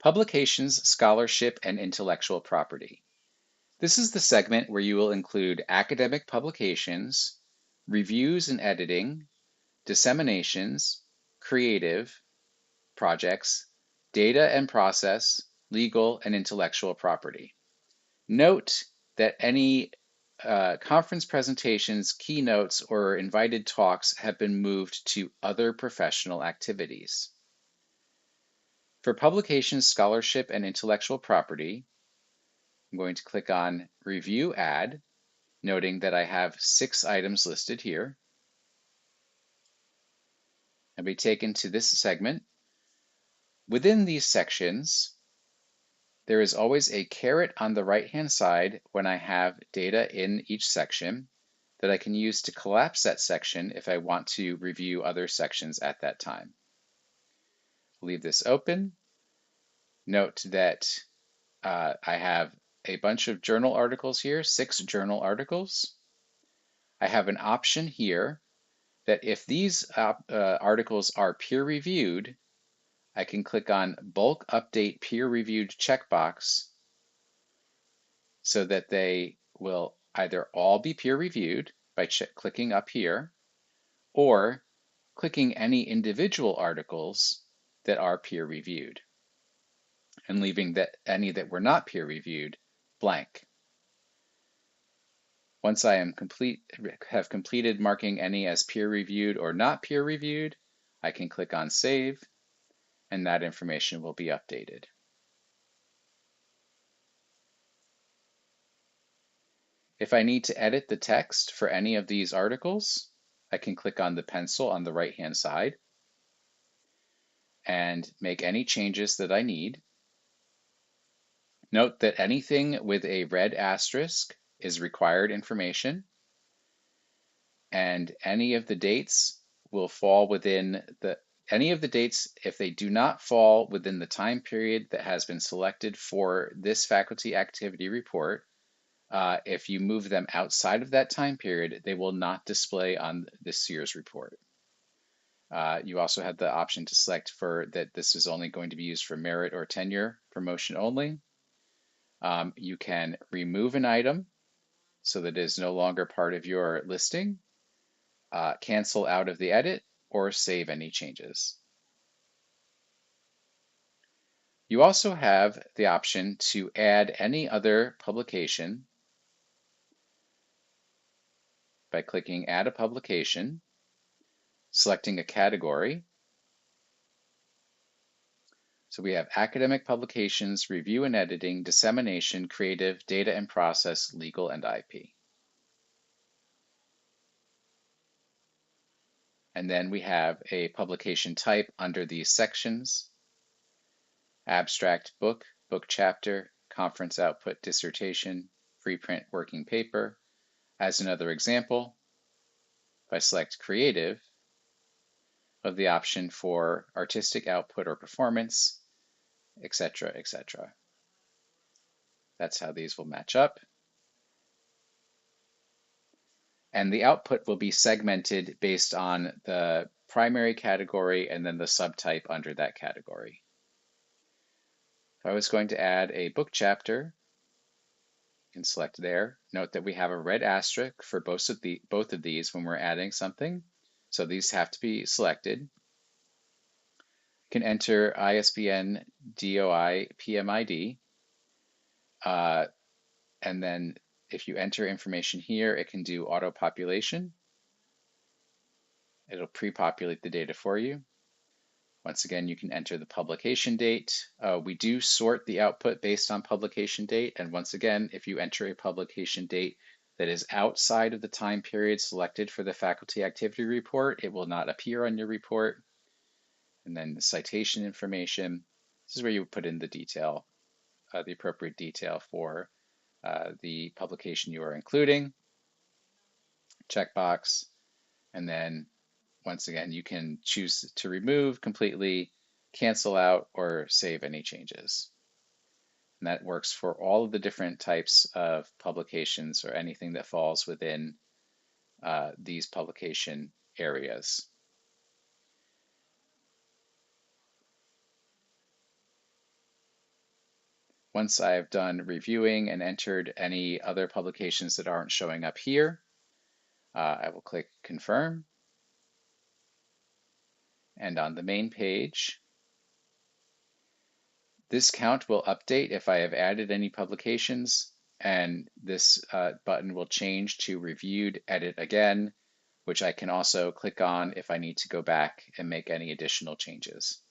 Publications, Scholarship, and Intellectual Property. This is the segment where you will include academic publications, reviews and editing, disseminations, creative projects, data and process, legal, and intellectual property. Note that any conference presentations, keynotes, or invited talks have been moved to other professional activities. For publications, scholarship, and intellectual property, I'm going to click on Review Add, noting that I have 6 items listed here. I'll be taken to this segment. Within these sections, there is always a caret on the right-hand side when I have data in each section that I can use to collapse that section if I want to review other sections at that time. Leave this open. Note that I have a bunch of journal articles here, 6 journal articles. I have an option here that if these articles are peer-reviewed, I can click on Bulk Update Peer-Reviewed checkbox so that they will either all be peer-reviewed by clicking up here, or clicking any individual articles that are peer-reviewed, and leaving any that were not peer-reviewed blank. Once I have completed marking any as peer-reviewed or not peer-reviewed, I can click on Save, and that information will be updated. If I need to edit the text for any of these articles, I can click on the pencil on the right-hand side and make any changes that I need. Note that anything with a red asterisk is required information, and any of the dates will fall within any of the dates, if they do not fall within the time period that has been selected for this faculty activity report, if you move them outside of that time period, they will not display on this year's report. You also have the option to select that this is only going to be used for merit or tenure promotion only. You can remove an item so that it is no longer part of your listing, cancel out of the edit, or save any changes. You also have the option to add any other publication by clicking Add a Publication, selecting a category. So we have academic publications, review and editing, dissemination, creative, data and process, legal, and IP. And then we have a publication type under these sections: abstract book, book chapter, conference output, dissertation, preprint working paper. As another example, if I select creative, of the option for artistic output or performance, etc., etc. That's how these will match up. And the output will be segmented based on the primary category and then the subtype under that category. If I was going to add a book chapter, you can select there. Note that we have a red asterisk for both of these when we're adding something, so these have to be selected. You can enter ISBN DOI PMID, and then if you enter information here, it can do auto population. It'll pre-populate the data for you. Once again, you can enter the publication date. We do sort the output based on publication date, and once again, if you enter a publication date that is outside of the time period selected for the faculty activity report, it will not appear on your report. And then the citation information, this is where you put in the detail, the appropriate detail for the publication you are including. Checkbox, and then once again, you can choose to remove completely, cancel out, or save any changes. And that works for all of the different types of publications or anything that falls within these publication areas. once I've done reviewing and entered any other publications that aren't showing up here, I will click Confirm. And on the main page, this count will update if I have added any publications, and this button will change to Reviewed Edit Again, which I can also click on if I need to go back and make any additional changes.